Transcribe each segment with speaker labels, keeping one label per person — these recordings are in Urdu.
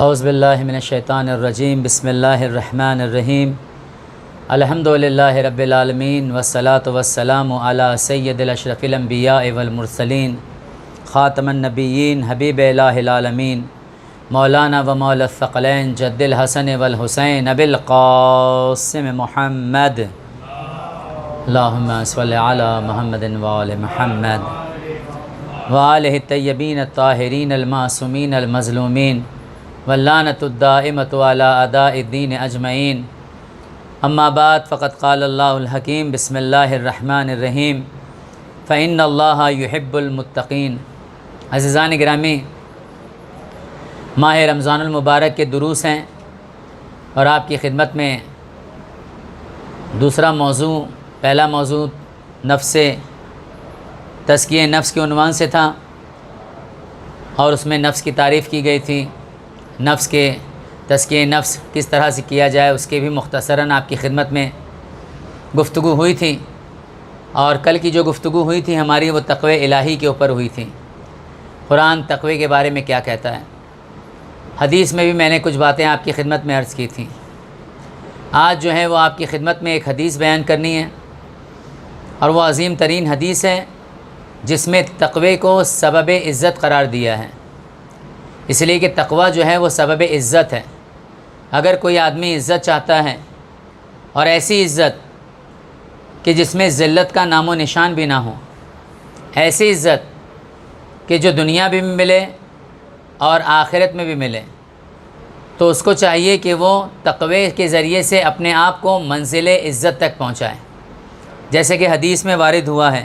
Speaker 1: اعوذ باللہ من الشیطان الرجیم بسم اللہ الرحمن الرحیم الحمدللہ رب العالمین والصلاة والسلام علی سید الاشرف الانبیاء والمرسلین خاتم النبیین حبیب الہ العالمین مولانا و مولا الثقلین جد الحسن والحسین ابی القاسم محمد اللہم صلی علی محمد وآل محمد وآلہ الطیبین الطاہرین المعصومین المظلومین واللعنۃ الدائمۃ علی اعداء الدین اجمعین اما بعد فقد قال اللہ الحکیم بسم اللہ الرحمن الرحیم فإن اللہ یحب المتقین۔ عزیزان گرامی، ماہ رمضان المبارک کے دروس ہیں اور آپ کی خدمت میں دوسرا موضوع، پہلا موضوع نفس تزکیہ نفس کے عنوان سے تھا اور اس میں نفس کی تعریف کی گئی تھی، نفس کے تزکیہ نفس کس طرح سے کیا جائے اس کے بھی مختصراً آپ کی خدمت میں گفتگو ہوئی تھی، اور کل کی جو گفتگو ہوئی تھی ہماری وہ تقوی الہی کے اوپر ہوئی تھی۔ قرآن تقوی کے بارے میں کیا کہتا ہے، حدیث میں بھی میں نے کچھ باتیں آپ کی خدمت میں عرض کی تھیں۔ آج جو ہے وہ آپ کی خدمت میں ایک حدیث بیان کرنی ہے، اور وہ عظیم ترین حدیث ہے جس میں تقوی کو سبب عزت قرار دیا ہے، اس لیے کہ تقوی جو ہے وہ سبب عزت ہے۔ اگر کوئی آدمی عزت چاہتا ہے، اور ایسی عزت کہ جس میں ذلت کا نام و نشان بھی نہ ہو، ایسی عزت کہ جو دنیا بھی ملے اور آخرت میں بھی ملے، تو اس کو چاہیے کہ وہ تقوی کے ذریعے سے اپنے آپ کو منزل عزت تک پہنچائے۔ جیسے کہ حدیث میں وارد ہوا ہے،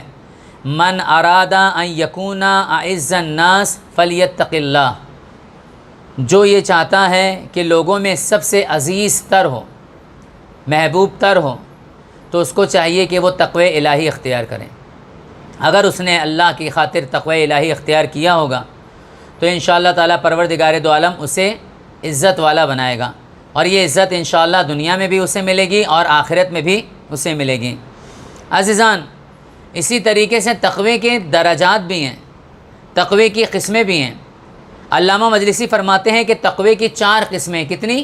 Speaker 1: من اراد ان یکون اعز الناس فلیتق اللہ، جو یہ چاہتا ہے کہ لوگوں میں سب سے عزیز تر ہو، محبوب تر ہو، تو اس کو چاہیے کہ وہ تقوی الہی اختیار کریں۔ اگر اس نے اللہ کی خاطر تقوی الہی اختیار کیا ہوگا تو انشاءاللہ تعالیٰ پروردگار دو عالم اسے عزت والا بنائے گا، اور یہ عزت انشاءاللہ دنیا میں بھی اسے ملے گی اور آخرت میں بھی اسے ملے گی۔ عزیزان، اسی طریقے سے تقوی کے درجات بھی ہیں، تقوی کی قسمیں بھی ہیں۔ علامہ مجلسی فرماتے ہیں کہ تقوی کی 4 قسمیں، کتنی؟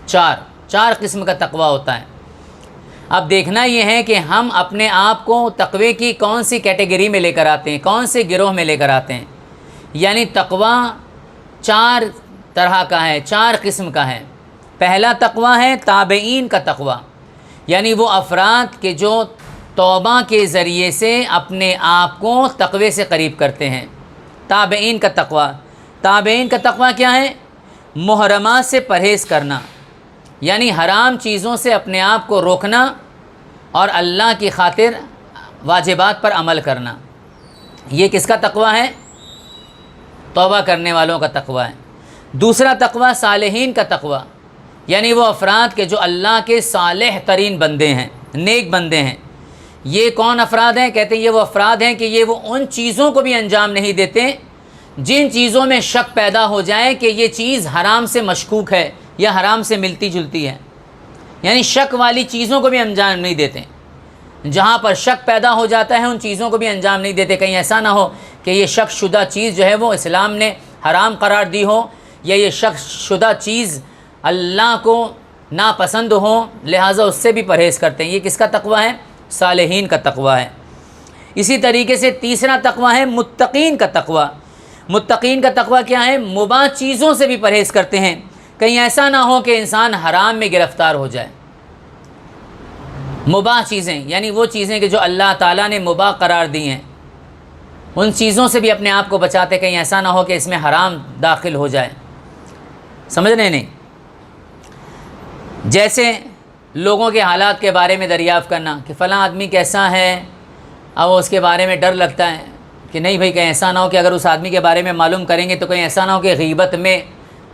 Speaker 1: 4 قسم کا تقوی ہوتا ہے۔ اب دیکھنا یہ ہے کہ ہم اپنے آپ کو تقوی کی کون سی کیٹیگری میں لے کر آتے ہیں، کون سے گروہ میں لے کر آتے ہیں۔ یعنی تقوی 4 طرح کا ہے، 4 قسم کا ہے۔ پہلا تقوی ہے تابعین کا تقوی، یعنی وہ افراد کہ جو توبہ کے ذریعے سے اپنے آپ کو تقوی سے قریب کرتے ہیں۔ تابعین کا تقوی، تابعین کا تقوی کیا ہے؟ محرمات سے پرہیز کرنا، یعنی حرام چیزوں سے اپنے آپ کو روکنا اور اللہ کی خاطر واجبات پر عمل کرنا۔ یہ کس کا تقوی ہے؟ توبہ کرنے والوں کا تقوی ہے۔ دوسرا تقوی صالحین کا تقوی، یعنی وہ افراد کے جو اللہ کے صالح ترین بندے ہیں، نیک بندے ہیں۔ یہ کون افراد ہیں؟ کہتے ہیں یہ وہ افراد ہیں کہ یہ وہ ان چیزوں کو بھی انجام نہیں دیتے جن چیزوں میں شک پیدا ہو جائے کہ یہ چیز حرام سے مشکوک ہے یا حرام سے ملتی جلتی ہے، یعنی شک والی چیزوں کو بھی انجام نہیں دیتے۔ جہاں پر شک پیدا ہو جاتا ہے ان چیزوں کو بھی انجام نہیں دیتے، کہیں ایسا نہ ہو کہ یہ شک شدہ چیز جو ہے وہ اسلام نے حرام قرار دی ہو، یا یہ شک شدہ چیز اللہ کو ناپسند ہو، لہٰذا اس سے بھی پرہیز کرتے ہیں۔ یہ کس کا تقوی ہے؟ صالحین کا تقوی ہے۔ اسی طریقے سے تیسرا تقوی ہے متقین کا تقوی۔ متقین کا تقوی کیا ہے؟ مباح چیزوں سے بھی پرہیز کرتے ہیں، کہیں ایسا نہ ہو کہ انسان حرام میں گرفتار ہو جائے۔ مباح چیزیں یعنی وہ چیزیں کہ جو اللہ تعالیٰ نے مباح قرار دی ہیں، ان چیزوں سے بھی اپنے آپ کو بچاتے، کہیں ایسا نہ ہو کہ اس میں حرام داخل ہو جائے۔ سمجھ رہے نہیں؟ جیسے لوگوں کے حالات کے بارے میں دریافت کرنا کہ فلاں آدمی کیسا ہے، اب اس کے بارے میں ڈر لگتا ہے کہ نہیں بھائی کہیں ایسا نہ ہو کہ اگر اس آدمی کے بارے میں معلوم کریں گے تو کہیں ایسا نہ ہو کہ غیبت میں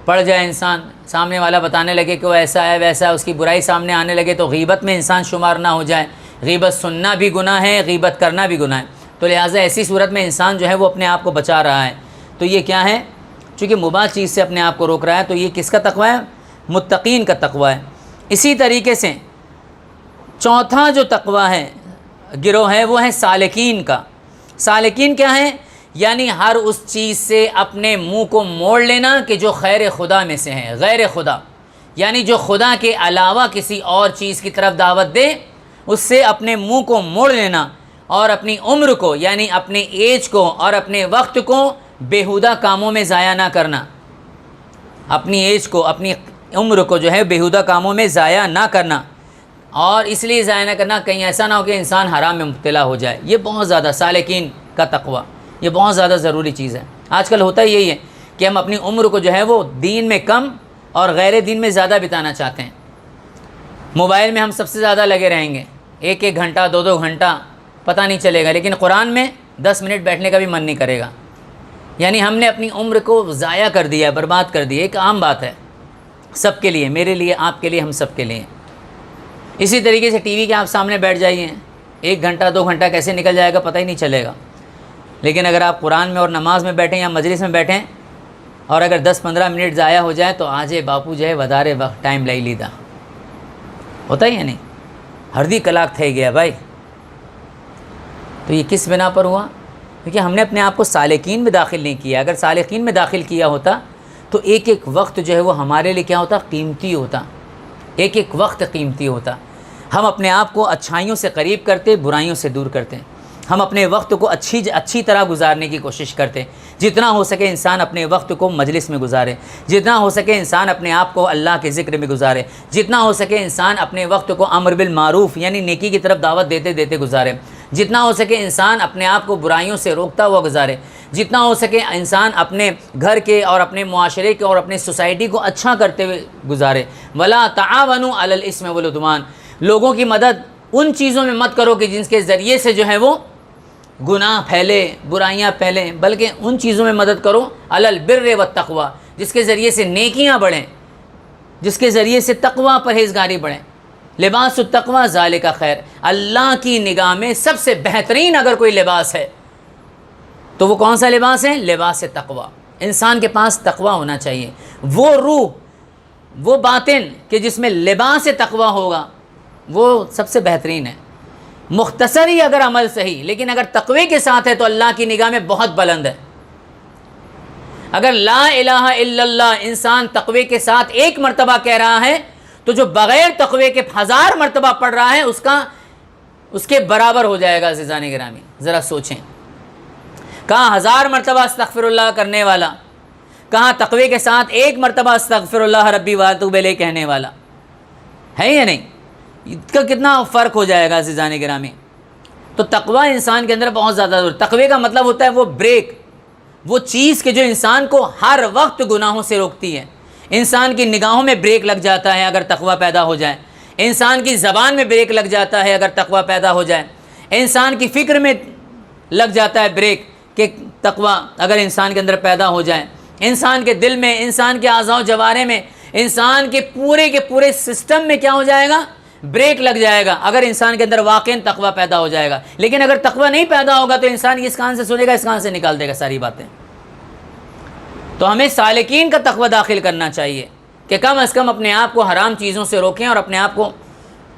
Speaker 1: پڑ جائے انسان، سامنے والا بتانے لگے کہ وہ ایسا ہے ویسا ہے، اس کی برائی سامنے آنے لگے تو غیبت میں انسان شمار نہ ہو جائے۔ غیبت سننا بھی گناہ ہے، غیبت کرنا بھی گناہ ہے، تو لہٰذا ایسی صورت میں انسان جو ہے وہ اپنے آپ کو بچا رہا ہے۔ تو یہ کیا ہے؟ چونکہ مباح چیز سے اپنے آپ کو روک رہا ہے، تو یہ کس کا تقوی ہے؟ متقین کا تقوی ہے۔ اسی طریقے سے چوتھا جو تقوی ہے، گروہ ہے، وہ ہے سالکین کا۔ سالکین کیا ہے؟ یعنی ہر اس چیز سے اپنے منہ کو موڑ لینا کہ جو خیر خدا میں سے ہے. غیر خدا یعنی جو خدا کے علاوہ کسی اور چیز کی طرف دعوت دے اس سے اپنے منہ کو موڑ لینا، اور اپنی عمر کو یعنی اپنے ایج کو اور اپنے وقت کو بیہودہ کاموں میں ضائع نہ کرنا. اپنی ایج کو، اپنی عمر کو جو ہے بیہودہ کاموں میں ضائع نہ کرنا. اور اس لیے ضائع نہ کرنا کہیں ایسا نہ ہو کہ انسان حرام میں مبتلا ہو جائے. یہ بہت زیادہ سالکین کا تقوی، یہ بہت زیادہ ضروری چیز ہے. آج کل ہوتا یہی ہے کہ ہم اپنی عمر کو جو ہے وہ دین میں کم اور غیر دین میں زیادہ بتانا چاہتے ہیں. موبائل میں ہم سب سے زیادہ لگے رہیں گے، 1 گھنٹہ 2 گھنٹہ پتہ نہیں چلے گا، لیکن قرآن میں 10 منٹ بیٹھنے کا بھی من نہیں کرے گا. یعنی ہم نے اپنی عمر کو ضائع کر دیا، برباد کر دیا. ایک عام بات ہے سب کے لیے، میرے لیے، آپ کے لیے، ہم سب کے لیے. اسی طریقے سے ٹی وی کے آپ سامنے بیٹھ جائیے، 1 گھنٹہ 2 گھنٹہ کیسے نکل جائے گا پتہ ہی نہیں چلے گا. لیکن اگر آپ قرآن میں اور نماز میں بیٹھیں یا مجلس میں بیٹھیں اور اگر 10-15 منٹ ضائع ہو جائے تو آجے باپو جو ہے ودارے وقت ٹائم لے لیدا ہوتا ہی ہے نہیں، ہردی کلاک تھے گیا بھائی. تو یہ کس بنا پر ہوا؟ کیونکہ ہم نے اپنے آپ کو سالکین میں داخل نہیں کیا. اگر سالکین میں داخل کیا ہوتا تو ایک ایک وقت جو ہے وہ ہمارے لیے کیا ہوتا؟ قیمتی ہوتا. ایک ایک وقت قیمتی ہوتا. ہم اپنے آپ کو اچھائیوں سے قریب کرتے، برائیوں سے دور کرتے. ہم اپنے وقت کو اچھی طرح گزارنے کی کوشش کرتے. جتنا ہو سکے انسان اپنے وقت کو مجلس میں گزارے، جتنا ہو سکے انسان اپنے آپ کو اللہ کے ذکر میں گزارے، جتنا ہو سکے انسان اپنے وقت کو امر بالمعروف یعنی نیکی کی طرف دعوت دیتے دیتے گزارے، جتنا ہو سکے انسان اپنے آپ کو برائیوں سے روکتا ہوا گزارے، جتنا ہو سکے انسان اپنے گھر کے اور اپنے معاشرے کے اور اپنے سوسائٹی کو اچھا کرتے ہوئے گزارے. ولا تعاونوا علی الاثم والعدوان، لوگوں کی مدد ان چیزوں میں مت کرو کہ جن کے ذریعے سے جو ہے وہ گناہ پھیلے، برائیاں پھیلیں، بلکہ ان چیزوں میں مدد کرو علی البر والتقوی جس کے ذریعے سے نیکیاں بڑھیں، جس کے ذریعے سے تقوی پرہیزگاری بڑھیں. لباس التقوی ذالک خیر، اللہ کی نگاہ میں سب سے بہترین اگر کوئی لباس ہے تو وہ کون سا لباس ہے؟ لباس تقوی. انسان کے پاس تقوی ہونا چاہیے، وہ روح، وہ باطن کہ جس میں لباس تقوی ہوگا وہ سب سے بہترین ہے. مختصر ہی اگر عمل صحیح لیکن اگر تقوی کے ساتھ ہے تو اللہ کی نگاہ میں بہت بلند ہے. اگر لا الہ الا اللہ انسان تقوی کے ساتھ 1 مرتبہ کہہ رہا ہے تو جو بغیر تقوی کے 1000 مرتبہ پڑھ رہا ہے اس کے برابر ہو جائے گا. عزیزان گرامی ذرا سوچیں، کہاں 1000 مرتبہ استغفر اللہ کرنے والا، کہاں تقوی کے ساتھ 1 مرتبہ استغفر اللہ ربی واتوب الیہ کہنے والا ہے یا نہیں؟ اس کا کتنا فرق ہو جائے گا عزیزان گرامی. تو تقوی انسان کے اندر بہت زیادہ ضروری. تقوی کا مطلب ہوتا ہے وہ بریک، وہ چیز کہ جو انسان کو ہر وقت گناہوں سے روکتی ہے. انسان کی نگاہوں میں بریک لگ جاتا ہے اگر تقوی پیدا ہو جائے، انسان کی زبان میں بریک لگ جاتا ہے اگر تقوی پیدا ہو جائے، انسان کی فکر میں لگ جاتا ہے بریک کہ تقوی اگر انسان کے اندر پیدا ہو جائے، انسان کے دل میں، انسان کے اعضاء و جوارح میں، انسان کے پورے سسٹم میں کیا ہو جائے گا؟ بریک لگ جائے گا اگر انسان کے اندر واقعی تقوی پیدا ہو جائے گا. لیکن اگر تقوی نہیں پیدا ہوگا تو انسان اس کان سے سنے گا، اس کان سے نکال دے گا ساری باتیں. تو ہمیں سالکین کا تقوی داخل کرنا چاہیے کہ کم از کم اپنے آپ کو حرام چیزوں سے روکیں اور اپنے آپ کو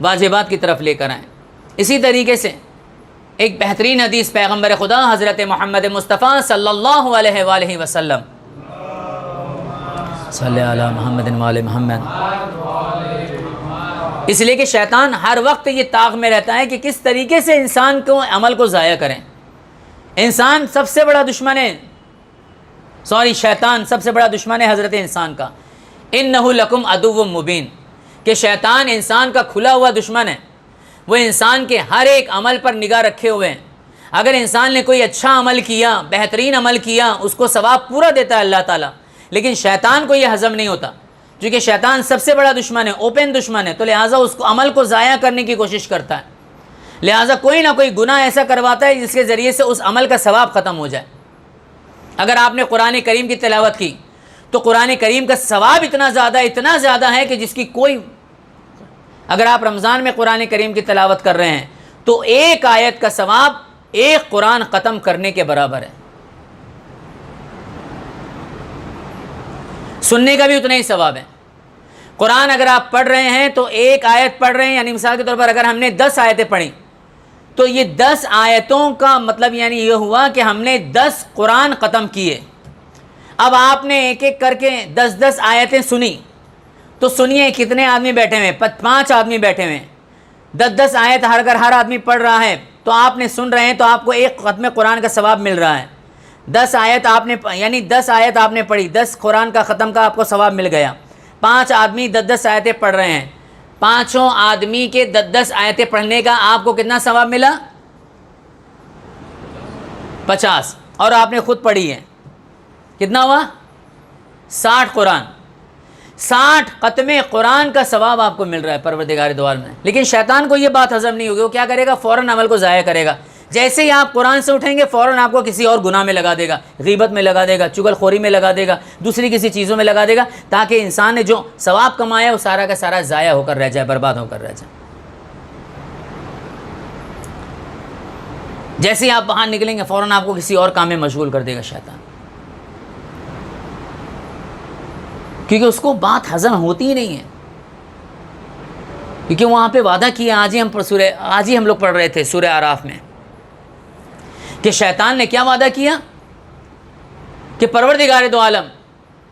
Speaker 1: واجبات کی طرف لے کر آئیں. اسی طریقے سے ایک بہترین حدیث پیغمبر خدا حضرت محمد مصطفیٰ صلی اللہ علیہ وآلہ وسلم صلی علی محمد وآل محمد. اس لیے کہ شیطان ہر وقت یہ طاق میں رہتا ہے کہ کس طریقے سے انسان کو عمل کو ضائع کریں. انسان سب سے بڑا دشمن ہے، شیطان سب سے بڑا دشمن ہے حضرت انسان کا. انہ لکم عدو مبین، کہ شیطان انسان کا کھلا ہوا دشمن ہے. وہ انسان کے ہر ایک عمل پر نگاہ رکھے ہوئے ہیں. اگر انسان نے کوئی اچھا عمل کیا، بہترین عمل کیا، اس کو ثواب پورا دیتا ہے اللہ تعالیٰ. لیکن شیطان کو یہ ہضم نہیں ہوتا، کیونکہ شیطان سب سے بڑا دشمن ہے، اوپن دشمن ہے. تو لہٰذا اس کو عمل کو ضائع کرنے کی کوشش کرتا ہے. لہٰذا کوئی نہ کوئی گناہ ایسا کرواتا ہے جس کے ذریعے سے اس عمل کا ثواب ختم ہو جائے. اگر آپ نے قرآن کریم کی تلاوت کی تو قرآن کریم کا ثواب اتنا زیادہ ہے کہ جس کی کوئی، اگر آپ رمضان میں قرآن کریم کی تلاوت کر رہے ہیں تو 1 آیت کا ثواب 1 قرآن ختم کرنے کے برابر ہے. سننے کا بھی اتنا ہی ثواب ہے. قرآن اگر آپ پڑھ رہے ہیں تو 1 آیت پڑھ رہے ہیں، یعنی مثال کے طور پر اگر ہم نے 10 آیتیں پڑھیں تو یہ 10 آیتوں کا مطلب یعنی یہ ہوا کہ ہم نے 10 قرآن ختم کیے. اب آپ نے ایک ایک کر کے 10 آیتیں سنی تو سنیے کتنے آدمی بیٹھے ہوئے, 5 آدمی بیٹھے ہوئے, 10 آیت ہر آدمی پڑھ رہا ہے, تو آپ نے سن رہے ہیں تو آپ کو ایک ختم قرآن کا ثواب مل رہا ہے. 10 آیت آپ نے یعنی 10 آیت آپ نے پڑھی, 10 قرآن کا ختم کا آپ کو ثواب مل گیا. 5 آدمی 10 آیتیں پڑھ رہے ہیں, 5 آدمی کے 10 آیتیں پڑھنے کا آپ کو کتنا ثواب ملا؟ 50. اور آپ نے خود پڑھی ہے, کتنا ہوا؟ 60 قرآن. 60 ختم قرآن کا ثواب آپ کو مل رہا ہے پروردگار دو عالم میں. لیکن شیطان کو یہ بات ہضم نہیں ہوگی, وہ کیا کرے گا؟ فوراً عمل کو ضائع کرے گا. جیسے ہی آپ قرآن سے اٹھیں گے فوراً آپ کو کسی اور گناہ میں لگا دے گا, غیبت میں لگا دے گا, چغل خوری میں لگا دے گا, دوسری کسی چیزوں میں لگا دے گا, تاکہ انسان نے جو ثواب کمایا وہ سارا کا سارا ضائع ہو کر رہ جائے, برباد ہو کر رہ جائے. جیسے ہی آپ باہر نکلیں گے فوراً آپ کو کسی اور کام میں مشغول کر دے گا شیطان, کیونکہ اس کو بات ہضم ہوتی ہی نہیں ہے. کیونکہ وہاں پہ وعدہ کیا, آج ہی ہم لوگ پڑھ رہے تھے سورہ اعراف میں, کہ شیطان نے کیا وعدہ کیا کہ پروردگار دو عالم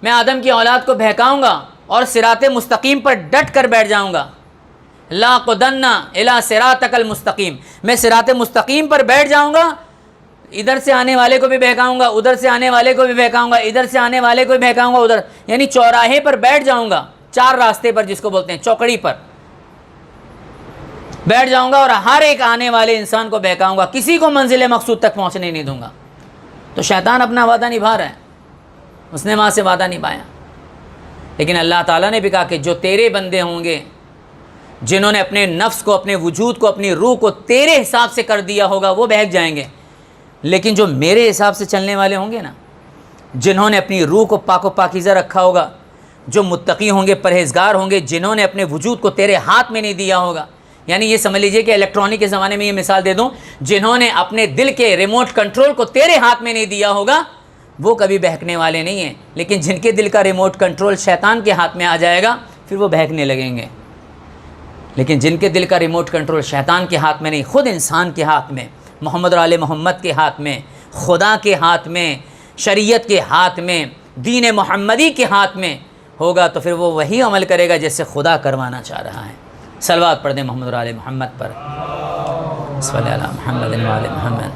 Speaker 1: میں آدم کی اولاد کو بہکاؤں گا اور صراط مستقیم پر ڈٹ کر بیٹھ جاؤں گا. لاقدن الی صراطک المستقیم, میں صراط مستقیم پر بیٹھ جاؤں گا, ادھر سے آنے والے کو بھی بہکاؤں گا, ادھر سے آنے والے کو بھی بہکاؤں گا, ادھر سے آنے والے کو بھی بہکاؤں گا, ادھر یعنی چوراہے پر بیٹھ جاؤں گا, 4 راستے پر جس کو بولتے ہیں چوکڑی پر بیٹھ جاؤں گا, اور ہر ایک آنے والے انسان کو بہکاؤں گا, کسی کو منزل مقصود تک پہنچنے نہیں دوں گا. تو شیطان اپنا وعدہ نبھا رہا ہے, اس نے وہاں سے وعدہ نبھایا. لیکن اللہ تعالیٰ نے بھی کہا کہ جو تیرے بندے ہوں گے جنہوں نے اپنے نفس کو, اپنے وجود کو, اپنی روح کو تیرے حساب سے کر دیا ہوگا وہ بہک جائیں گے. لیکن جو میرے حساب سے چلنے والے ہوں گے نا, جنہوں نے اپنی روح کو پاک و پاکیزہ رکھا ہوگا, جو متقی ہوں گے, پرہیزگار ہوں گے, جنہوں نے اپنے وجود کو تیرے ہاتھ میں نہیں دیا ہوگا, یعنی یہ سمجھ لیجئے کہ الیکٹرانک کے زمانے میں یہ مثال دے دوں, جنہوں نے اپنے دل کے ریموٹ کنٹرول کو تیرے ہاتھ میں نہیں دیا ہوگا وہ کبھی بہکنے والے نہیں ہیں. لیکن جن کے دل کا ریموٹ کنٹرول شیطان کے ہاتھ میں آ جائے گا پھر وہ بہکنے لگیں گے. لیکن جن کے دل کا ریموٹ کنٹرول شیطان کے ہاتھ میں نہیں, خود انسان کے ہاتھ میں, محمد اور آل محمد کے ہاتھ میں, خدا کے ہاتھ میں, شریعت کے ہاتھ میں, دین محمدی کے ہاتھ میں ہوگا, تو پھر وہ وہی عمل کرے گا جیسے خدا کروانا چاہ رہا ہے. صلوات پڑھ دیں محمد اور آل محمد پر. صلی اللہ علی محمد و آل محمد.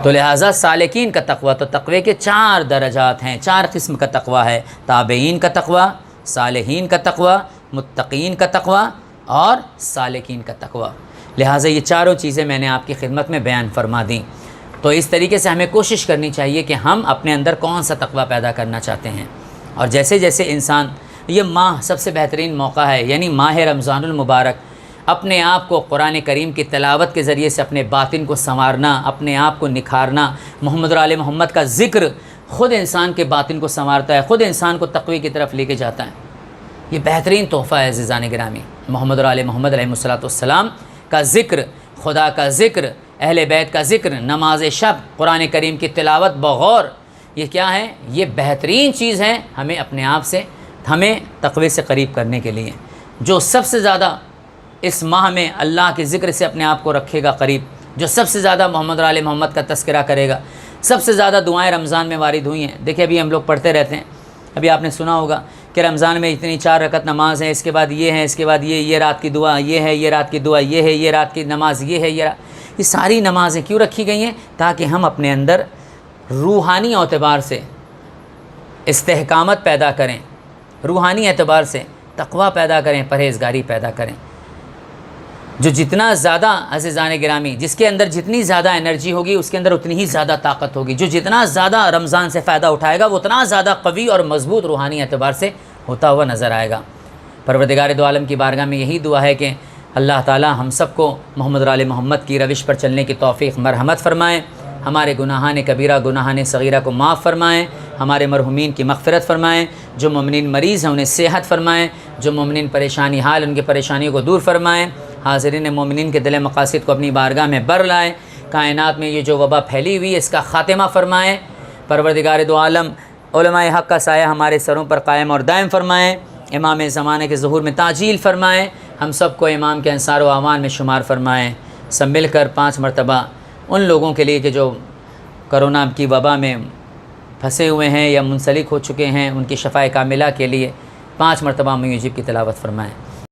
Speaker 1: تو لہٰذا سالکین کا تقوی, تو تقوی کے 4 درجات ہیں, 4 قسم کا تقوی ہے. تابعین کا تقوی, صالحین کا تقوی, متقین کا تقوی اور سالکین کا تقوی. لہٰذا یہ چاروں چیزیں میں نے آپ کی خدمت میں بیان فرما دیں. تو اس طریقے سے ہمیں کوشش کرنی چاہیے کہ ہم اپنے اندر کون سا تقوی پیدا کرنا چاہتے ہیں. اور جیسے جیسے انسان, یہ ماہ سب سے بہترین موقع ہے, یعنی ماہ رمضان المبارک, اپنے آپ کو قرآن کریم کی تلاوت کے ذریعے سے اپنے باطن کو سنوارنا, اپنے آپ کو نکھارنا. محمد اور آل محمد کا ذکر خود انسان کے باطن کو سنوارتا ہے, خود انسان کو تقوی کی طرف لے کے جاتا ہے. یہ بہترین تحفہ ہے عزیزان گرامی. محمد اور آل محمد علیہ السلام کا ذکر, خدا کا ذکر, اہل بیت کا ذکر, نماز شب, قرآن کریم کی تلاوت بغور, یہ کیا ہے؟ یہ بہترین چیز ہے ہمیں اپنے آپ سے, ہمیں تقوی سے قریب کرنے کے لیے. جو سب سے زیادہ اس ماہ میں اللہ کے ذکر سے اپنے آپ کو رکھے گا قریب, جو سب سے زیادہ محمد اور آل محمد کا تذکرہ کرے گا, سب سے زیادہ دعائیں رمضان میں وارد ہوئی ہیں. دیکھیں ابھی ہم لوگ پڑھتے رہتے ہیں, ابھی آپ نے سنا ہوگا کہ رمضان میں اتنی 4 رکعت نماز ہے, اس کے بعد یہ ہے, اس کے بعد یہ رات کی دعا یہ ہے, یہ رات کی دعا یہ ہے, یہ رات کی نماز یہ ہے, یہ ساری نمازیں کیوں رکھی گئی ہیں؟ تاکہ ہم اپنے اندر روحانی اعتبار سے استحکامت پیدا کریں, روحانی اعتبار سے تقوی پیدا کریں, پرہیزگاری پیدا کریں. جو جتنا زیادہ عزیزان گرامی, جس کے اندر جتنی زیادہ انرجی ہوگی اس کے اندر اتنی ہی زیادہ طاقت ہوگی. جو جتنا زیادہ رمضان سے فائدہ اٹھائے گا وہ اتنا زیادہ قوی اور مضبوط روحانی اعتبار سے ہوتا ہوا نظر آئے گا. پروردگار دو عالم کی بارگاہ میں یہی دعا ہے کہ اللہ تعالی ہم سب کو محمد اور آل محمد کی روش پر چلنے کی توفیق مرحمت فرمائیں, ہمارے گناہان کبیرہ گناہان صغیرہ کو معاف فرمائیں, ہمارے مرحومین کی مغفرت فرمائیں, جو مومنین مریض ہیں انہیں صحت فرمائیں, جو مومنین پریشانی حال ان کی پریشانیوں کو دور فرمائیں, حاضرین مومنین کے دل مقاصد کو اپنی بارگاہ میں بر لائیں, کائنات میں یہ جو وبا پھیلی ہوئی ہے اس کا خاتمہ فرمائیں. پروردگار دو عالم علماء حق کا سایہ ہمارے سروں پر قائم اور دائم فرمائیں, امام زمانے کے ظہور میں تعجیل فرمائیں, ہم سب کو امام کے انصار و اعوان میں شمار فرمائیں. سب مل کر 5 مرتبہ ان لوگوں کے لیے کہ جو کرونا کی وبا میں پھنسے ہوئے ہیں یا منسلک ہو چکے ہیں، ان کی شفائے کاملہ کے لیے 5 مرتبہ معیوب کی تلاوت فرمائیں.